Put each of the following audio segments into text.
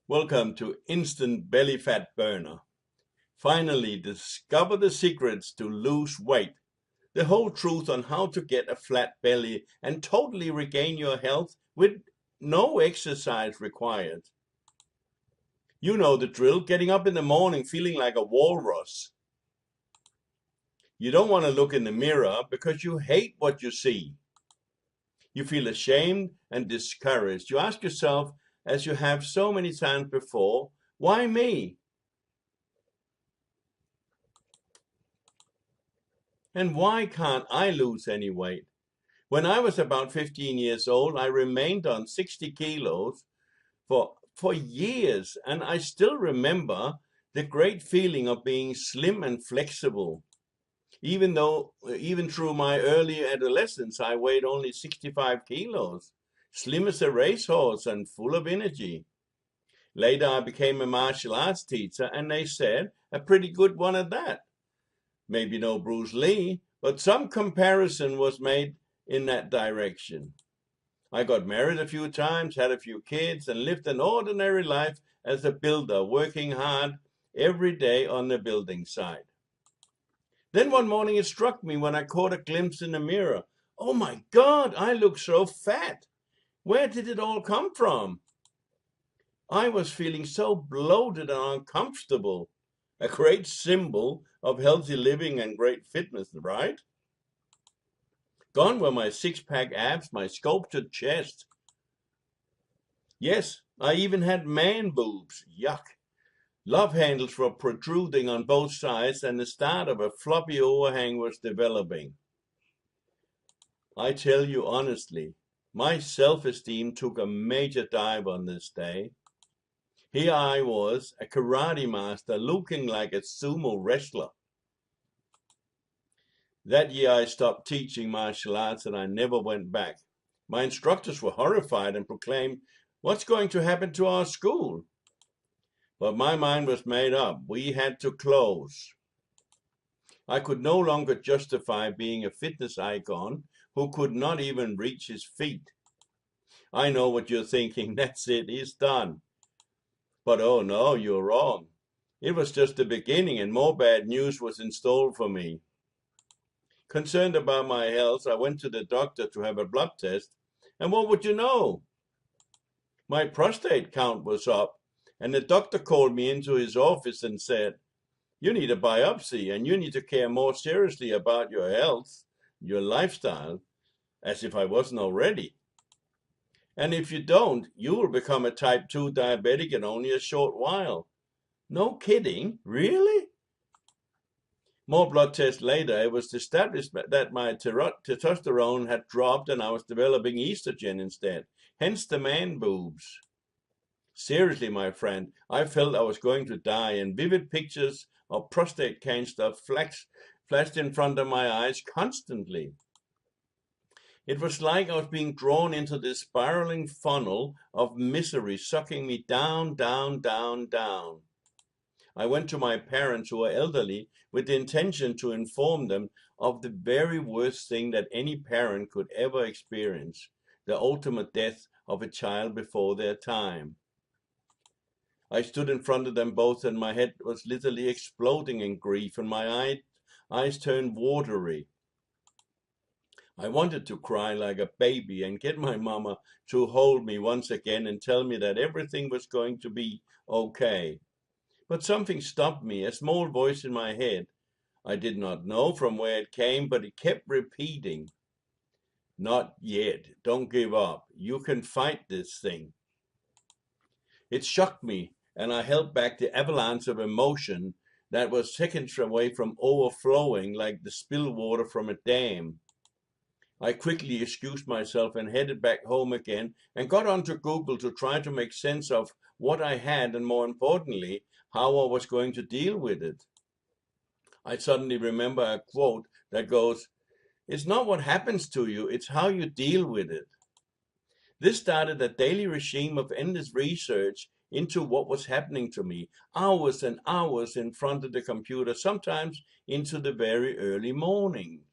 Welcome to Instant Belly Fat Burner. Finally, discover the secrets to lose weight. The whole truth on how to get a flat belly and totally regain your health with no exercise required. You know the drill, getting up in the morning feeling like a walrus. You don't want to look in the mirror because you hate what you see. You feel ashamed and discouraged. You ask yourself, as you have so many times before, why me? And why can't I lose any weight? When I was about 15 years old, I remained on 60 kilos for years, and I still remember the great feeling of being slim and flexible. Even through my early adolescence, I weighed only 65 kilos, slim as a racehorse and full of energy. Later, I became a martial arts teacher, and they said a pretty good one at that. Maybe no Bruce Lee, but some comparison was made in that direction. I got married a few times, had a few kids, and lived an ordinary life as a builder, working hard every day on the building site. Then one morning it struck me when I caught a glimpse in the mirror. Oh my God, I look so fat. Where did it all come from? I was feeling so bloated and uncomfortable. A great symbol of healthy living and great fitness, right? Gone were my six-pack abs, my sculptured chest. Yes, I even had man boobs. Yuck. Love handles were protruding on both sides, and the start of a floppy overhang was developing. I tell you honestly, my self-esteem took a major dive on this day. Here I was, a karate master, looking like a sumo wrestler. That year I stopped teaching martial arts and I never went back. My instructors were horrified and proclaimed, "What's going to happen to our school?" But my mind was made up. We had to close. I could no longer justify being a fitness icon who could not even reach his feet. I know what you're thinking. That's it. He's done. But oh no, you're wrong. It was just the beginning and more bad news was in store for me. Concerned about my health, I went to the doctor to have a blood test, and what would you know? My prostate count was up, and the doctor called me into his office and said, "You need a biopsy, and you need to care more seriously about your health, your lifestyle," as if I wasn't already. "And if you don't, you will become a type 2 diabetic in only a short while." No kidding, really? More blood tests later, it was established that my testosterone had dropped and I was developing estrogen instead, hence the man boobs. Seriously, my friend, I felt I was going to die, and vivid pictures of prostate cancer flashed in front of my eyes constantly. It was like I was being drawn into this spiraling funnel of misery, sucking me down, down, down, down. I went to my parents, who were elderly, with the intention to inform them of the very worst thing that any parent could ever experience, the ultimate death of a child before their time. I stood in front of them both, and my head was literally exploding in grief, and my eyes turned watery. I wanted to cry like a baby and get my mama to hold me once again and tell me that everything was going to be okay. But something stopped me, a small voice in my head. I did not know from where it came, but it kept repeating, "Not yet, don't give up, you can fight this thing." It shocked me, and I held back the avalanche of emotion that was seconds away from overflowing like the spilled water from a dam. I quickly excused myself and headed back home again and got onto Google to try to make sense of what I had and, more importantly, how I was going to deal with it. I suddenly remember a quote that goes, "It's not what happens to you, it's how you deal with it." This started a daily regime of endless research into what was happening to me, hours and hours in front of the computer, sometimes into the very early morning.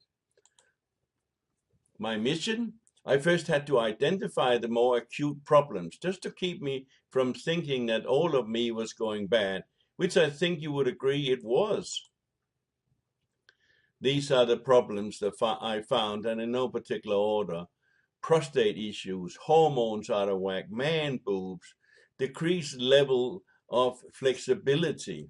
My mission I first had to identify the more acute problems, just to keep me from thinking that all of me was going bad, which I think you would agree it was. These are the problems that I found, and in no particular order: prostate issues, hormones out of whack, man boobs, decreased level of flexibility,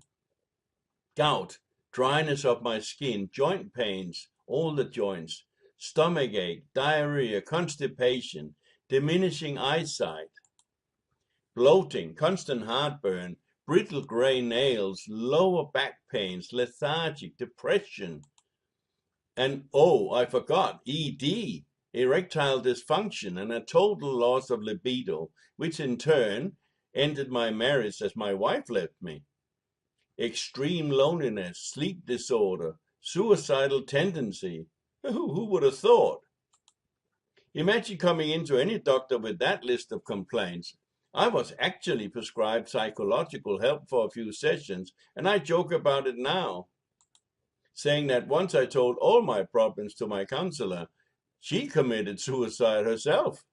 gout, dryness of my skin, joint pains, all the joints, stomach ache, diarrhea, constipation, diminishing eyesight, bloating, constant heartburn, brittle gray nails, lower back pains, lethargic, depression, and oh, I forgot, ED, erectile dysfunction, and a total loss of libido, which in turn ended my marriage as my wife left me. Extreme loneliness, sleep disorder, suicidal tendency. Who would have thought? Imagine coming into any doctor with that list of complaints. I was actually prescribed psychological help for a few sessions, and I joke about it now, saying that once I told all my problems to my counselor, she committed suicide herself.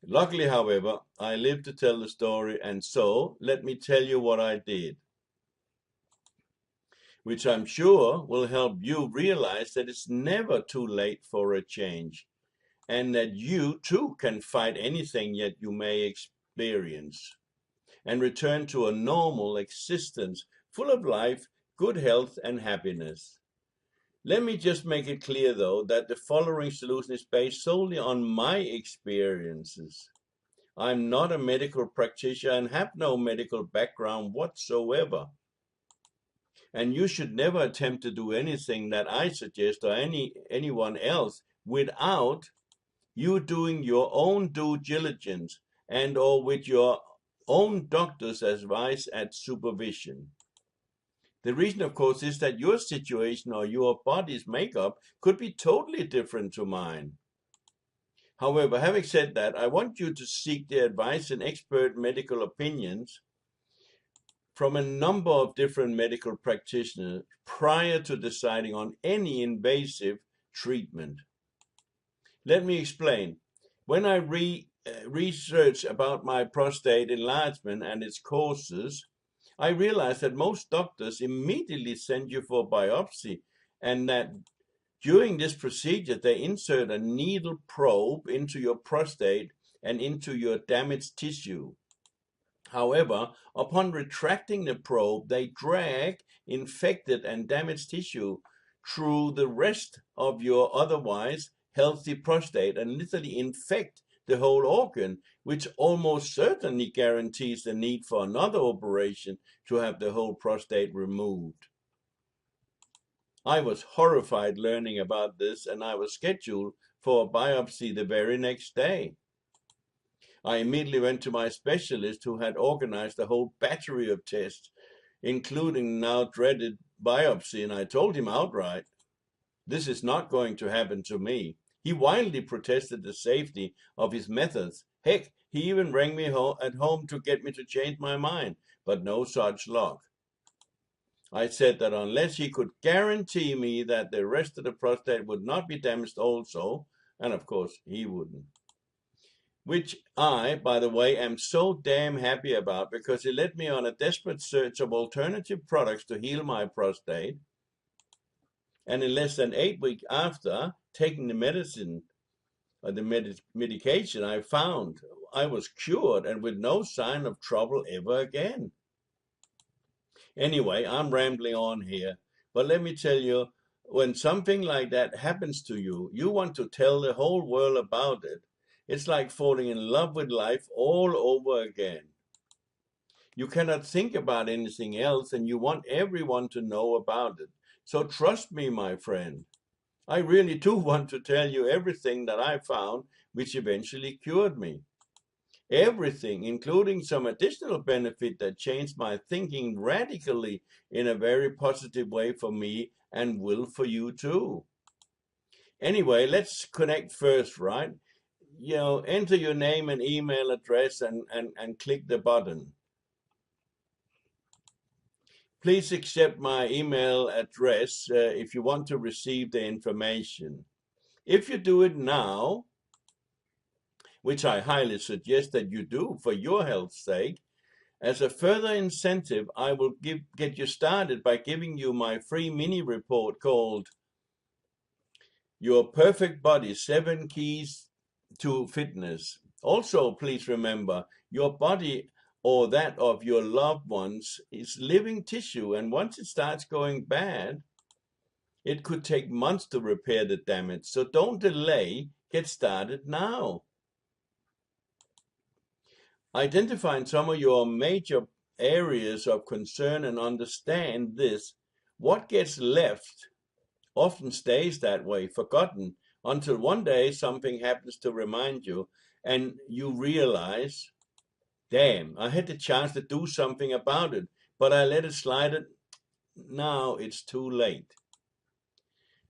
Luckily, however, I lived to tell the story, and so let me tell you what I did, which I'm sure will help you realize that it's never too late for a change, and that you too can fight anything yet you may experience and return to a normal existence full of life, good health, and happiness. Let me just make it clear, though, that the following solution is based solely on my experiences. I'm not a medical practitioner and have no medical background whatsoever. And you should never attempt to do anything that I suggest or anyone else without you doing your own due diligence and or with your own doctor's advice and supervision. The reason, of course, is that your situation or your body's makeup could be totally different to mine. However, having said that, I want you to seek the advice and expert medical opinions from a number of different medical practitioners prior to deciding on any invasive treatment. Let me explain. When I researched about my prostate enlargement and its causes, I realized that most doctors immediately send you for biopsy, and that during this procedure they insert a needle probe into your prostate and into your damaged tissue. However, upon retracting the probe, they drag infected and damaged tissue through the rest of your otherwise healthy prostate and literally infect the whole organ, which almost certainly guarantees the need for another operation to have the whole prostate removed. I was horrified learning about this, and I was scheduled for a biopsy the very next day. I immediately went to my specialist, who had organized a whole battery of tests, including now dreaded biopsy, and I told him outright, this is not going to happen to me. He wildly protested the safety of his methods. Heck, he even rang me at home to get me to change my mind, but no such luck. I said that unless he could guarantee me that the rest of the prostate would not be damaged also, and of course he wouldn't. Which I, by the way, am so damn happy about, because it led me on a desperate search of alternative products to heal my prostate. And in less than 8 weeks after taking the medicine, the medication, I found I was cured and with no sign of trouble ever again. Anyway, I'm rambling on here, but let me tell you, when something like that happens to you, you want to tell the whole world about it. It's like falling in love with life all over again. You cannot think about anything else, and you want everyone to know about it. So trust me, my friend. I really do want to tell you everything that I found, which eventually cured me. Everything, including some additional benefit that changed my thinking radically in a very positive way for me and will for you too. Anyway, let's connect first, right? Enter your name and email address and click the button. Please accept my email address if you want to receive the information. If you do it now, which I highly suggest that you do for your health's sake. As a further incentive, I will get you started by giving you my free mini report called Your Perfect Body, 7 Keys to Fitness. Also, please remember, your body or that of your loved ones is living tissue, and once it starts going bad, it could take months to repair the damage. So don't delay, get started now. Identifying some of your major areas of concern and understand this. What gets left often stays that way, forgotten, until one day something happens to remind you and you realize, damn, I had the chance to do something about it, but I let it slide. Now it's too late.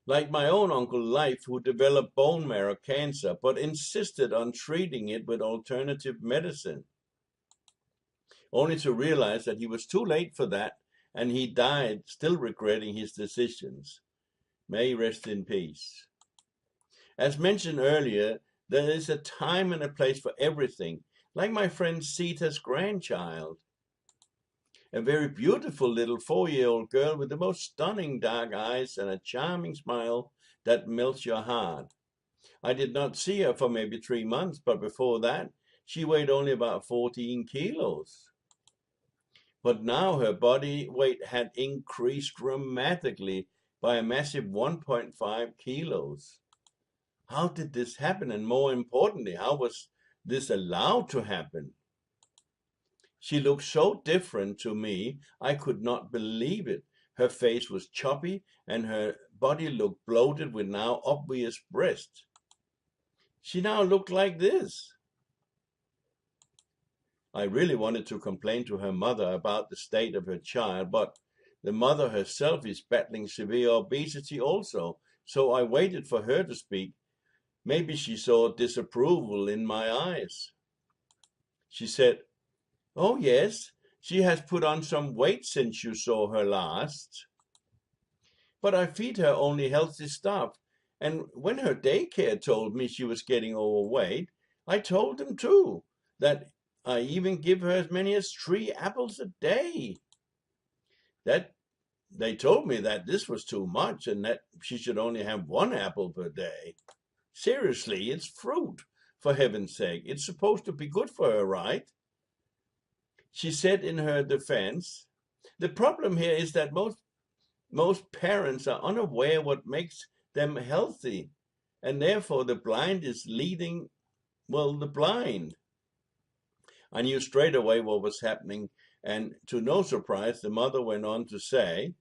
Like my own Uncle Life, who developed bone marrow cancer, but insisted on treating it with alternative medicine, only to realize that he was too late for that, and he died still regretting his decisions. May he rest in peace. As mentioned earlier, there is a time and a place for everything, like my friend Sita's grandchild, a very beautiful little 4-year-old girl with the most stunning dark eyes and a charming smile that melts your heart. I did not see her for maybe 3 months, but before that, she weighed only about 14 kilos. But now her body weight had increased dramatically by a massive 1.5 kilos. How did this happen? And more importantly, how was this allowed to happen? She looked so different to me, I could not believe it. Her face was choppy and her body looked bloated with now obvious breasts. She now looked like this. I really wanted to complain to her mother about the state of her child, but the mother herself is battling severe obesity also, so I waited for her to speak. Maybe she saw disapproval in my eyes. She said, "Oh yes, she has put on some weight since you saw her last. But I feed her only healthy stuff, and when her daycare told me she was getting overweight, I told them too, that I even give her as many as 3 apples a day. That they told me that this was too much and that she should only have 1 apple per day. Seriously, it's fruit, for heaven's sake. It's supposed to be good for her, right?" She said in her defense, "The problem here is that most parents are unaware what makes them healthy, and therefore the blind is leading, the blind." I knew straight away what was happening, and to no surprise, the mother went on to say,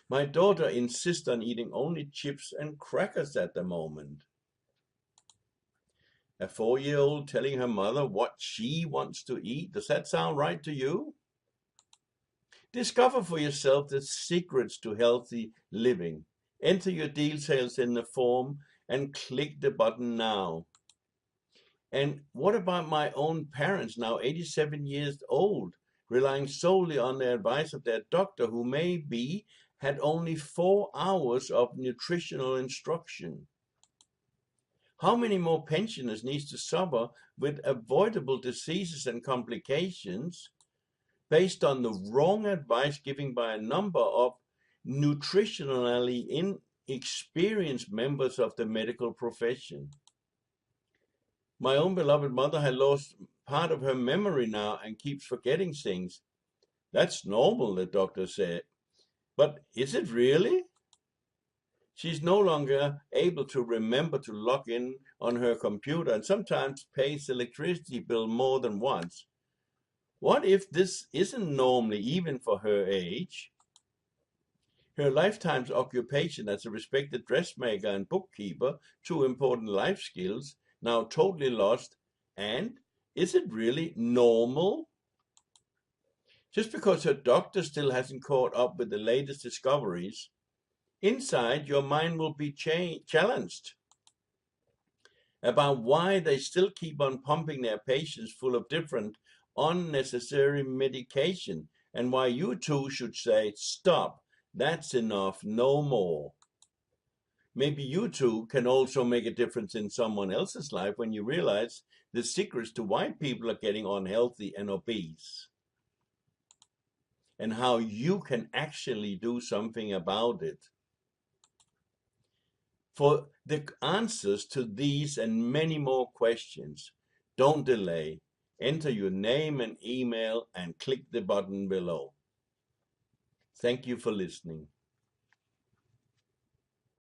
"My daughter insists on eating only chips and crackers at the moment." A 4-year-old telling her mother what she wants to eat. Does that sound right to you? Discover for yourself the secrets to healthy living. Enter your details in the form and click the button now. And what about my own parents, now 87 years old, relying solely on the advice of their doctor, who maybe had only 4 hours of nutritional instruction? How many more pensioners need to suffer with avoidable diseases and complications based on the wrong advice given by a number of nutritionally inexperienced members of the medical profession? My own beloved mother had lost part of her memory now and keeps forgetting things. That's normal, the doctor said. But is it really? She's no longer able to remember to log in on her computer and sometimes pays the electricity bill more than once. What if this isn't normally even for her age? Her lifetime's occupation as a respected dressmaker and bookkeeper, 2 important life skills, now totally lost. And is it really normal? Just because her doctor still hasn't caught up with the latest discoveries, inside your mind will be challenged about why they still keep on pumping their patients full of different unnecessary medication, and why you too should say, "Stop, that's enough, no more." Maybe you too can also make a difference in someone else's life when you realize the secrets to why people are getting unhealthy and obese, and how you can actually do something about it. For the answers to these and many more questions, don't delay. Enter your name and email and click the button below. Thank you for listening.